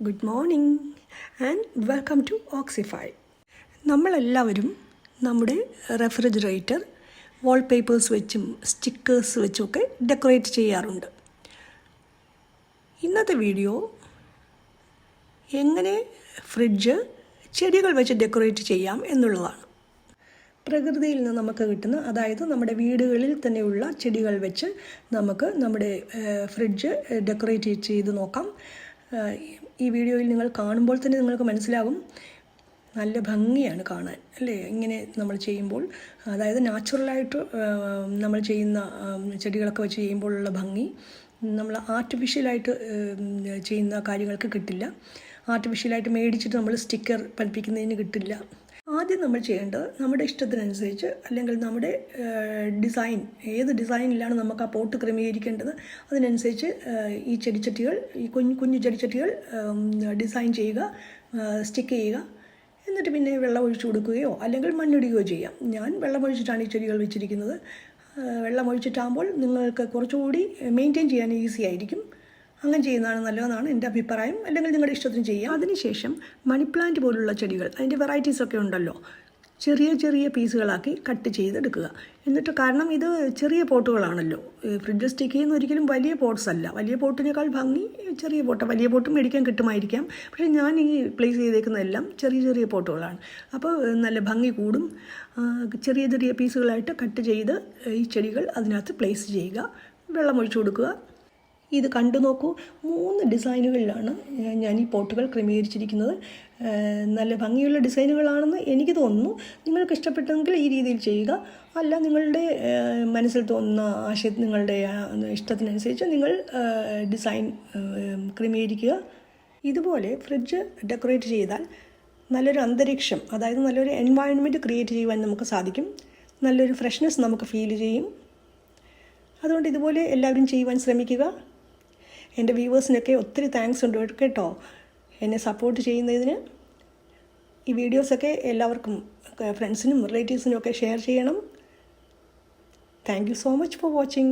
Good morning and welcome to Oxify. നമ്മളെല്ലാവരും നമ്മുടെ refrigerator wallpapers വെച്ചും സ്റ്റിക്കേഴ്സ് വെച്ചുമൊക്കെ ഡെക്കറേറ്റ് ചെയ്യാറുണ്ട്. ഇന്നത്തെ വീഡിയോ എങ്ങനെ ഫ്രിഡ്ജ് ചെടികൾ വെച്ച് ഡെക്കറേറ്റ് ചെയ്യാം എന്നുള്ളതാണ്. പ്രകൃതിയിൽ നിന്ന് നമുക്ക് കിട്ടുന്ന, അതായത് നമ്മുടെ വീടുകളിൽ തന്നെയുള്ള ചെടികൾ വെച്ച് നമുക്ക് നമ്മുടെ ഫ്രിഡ്ജ് ഡെക്കറേറ്റ് ചെയ്ത് നോക്കാം. ഈ വീഡിയോയിൽ നിങ്ങൾ കാണുമ്പോൾ തന്നെ നിങ്ങൾക്ക് മനസ്സിലാകും, നല്ല ഭംഗിയാണ് കാണാൻ, അല്ലേ? ഇങ്ങനെ നമ്മൾ ചെയ്യുമ്പോൾ, അതായത് നാച്ചുറലായിട്ട് നമ്മൾ ചെയ്യുന്ന ചെടികളൊക്കെ വെച്ച് ചെയ്യുമ്പോഴുള്ള ഭംഗി നമ്മൾ ആർട്ടിഫിഷ്യലായിട്ട് ചെയ്യുന്ന കാര്യങ്ങൾക്ക് കിട്ടില്ല. ആർട്ടിഫിഷ്യലായിട്ട് മേടിച്ചിട്ട് നമ്മൾ സ്റ്റിക്കർ പതിപ്പിക്കുന്നതിന് കിട്ടില്ല. ആദ്യം നമ്മൾ ചെയ്യേണ്ടത് നമ്മുടെ ഇഷ്ടത്തിനനുസരിച്ച്, അല്ലെങ്കിൽ നമ്മുടെ ഡിസൈൻ, ഏത് ഡിസൈനിലാണ് നമുക്ക് ആ പോട്ട് ക്രമീകരിക്കേണ്ടത് അതിനനുസരിച്ച് ഈ ചെടിച്ചട്ടികൾ, ഈ കുഞ്ഞു ചെടിച്ചട്ടികൾ ഡിസൈൻ ചെയ്യുക, സ്റ്റിക്ക് ചെയ്യുക. എന്നിട്ട് പിന്നെ വെള്ളം ഒഴിച്ചു കൊടുക്കുകയോ അല്ലെങ്കിൽ മണ്ണിടുകയോ ചെയ്യാം. ഞാൻ വെള്ളമൊഴിച്ചിട്ടാണ് ഈ ചെടികൾ വെച്ചിരിക്കുന്നത്. വെള്ളമൊഴിച്ചിട്ടാകുമ്പോൾ നിങ്ങൾക്ക് കുറച്ചുകൂടി മെയിൻറ്റെയിൻ ചെയ്യാൻ ഈസി ആയിരിക്കും. അങ്ങനെ ചെയ്യുന്നതാണ് നല്ലതെന്നാണ് എൻ്റെ അഭിപ്രായം. അല്ലെങ്കിൽ നിങ്ങളുടെ ഇഷ്ടത്തിന് ചെയ്യാം. അതിനുശേഷം മണി പ്ലാന്റ് പോലുള്ള ചെടികൾ, അതിൻ്റെ വെറൈറ്റീസൊക്കെ ഉണ്ടല്ലോ, ചെറിയ ചെറിയ പീസുകളാക്കി കട്ട് ചെയ്തെടുക്കുക. എന്നിട്ട്, കാരണം ഇത് ചെറിയ പോട്ടുകളാണല്ലോ, ഫ്രിഡ്ജ് സ്റ്റിക്ക് ചെയ്യുന്ന ഒരിക്കലും വലിയ പോട്ട്സ് അല്ല. വലിയ പോട്ടിനേക്കാൾ ഭംഗി ചെറിയ പോട്ട്. വലിയ പോട്ടും മേടിക്കാൻ കിട്ടുമായിരിക്കാം, പക്ഷേ ഞാൻ ഈ പ്ലേസ് ചെയ്തേക്കുന്നതെല്ലാം ചെറിയ ചെറിയ പോട്ടുകളാണ്. അപ്പോൾ നല്ല ഭംഗി കൂടും. ചെറിയ ചെറിയ പീസുകളായിട്ട് കട്ട് ചെയ്ത് ഈ ചെടികൾ അതിനകത്ത് പ്ലേസ് ചെയ്യുക. വെള്ളം ഒഴിച്ചു കൊടുക്കുക. ഇത് കണ്ടു നോക്കൂ, 3 ഡിസൈനുകളിലാണ് ഞാൻ ഈ പോട്ടുകൾ ക്രമീകരിച്ചിരിക്കുന്നത്. നല്ല ഭംഗിയുള്ള ഡിസൈനുകളാണെന്ന് എനിക്ക് തോന്നുന്നു. നിങ്ങൾക്ക് ഇഷ്ടപ്പെട്ടെങ്കിൽ ഈ രീതിയിൽ ചെയ്യുക. അല്ല, നിങ്ങളുടെ മനസ്സിൽ തോന്നുന്ന ആശയത്തിൽ, നിങ്ങളുടെ ഇഷ്ടത്തിനനുസരിച്ച് നിങ്ങൾ ഡിസൈൻ ക്രമീകരിക്കുക. ഇതുപോലെ ഫ്രിഡ്ജ് ഡെക്കറേറ്റ് ചെയ്താൽ നല്ലൊരു അന്തരീക്ഷം, അതായത് നല്ലൊരു എൻവയൺമെൻറ്റ് ക്രിയേറ്റ് ചെയ്യുവാൻ നമുക്ക് സാധിക്കും. നല്ലൊരു ഫ്രഷ്നെസ് നമുക്ക് ഫീൽ ചെയ്യും. അതുകൊണ്ട് ഇതുപോലെ എല്ലാവരും ചെയ്യുവാൻ ശ്രമിക്കുക. എൻ്റെ വ്യൂവേഴ്സിനൊക്കെ ഒത്തിരി താങ്ക്സ് ഉണ്ട് കേട്ടോ, എന്നെ സപ്പോർട്ട് ചെയ്യുന്നതിന്. ഈ വീഡിയോസൊക്കെ എല്ലാവർക്കും, ഫ്രണ്ട്സിനും റിലേറ്റീവ്സിനും ഒക്കെ ഷെയർ ചെയ്യണം. Thank you so much for watching.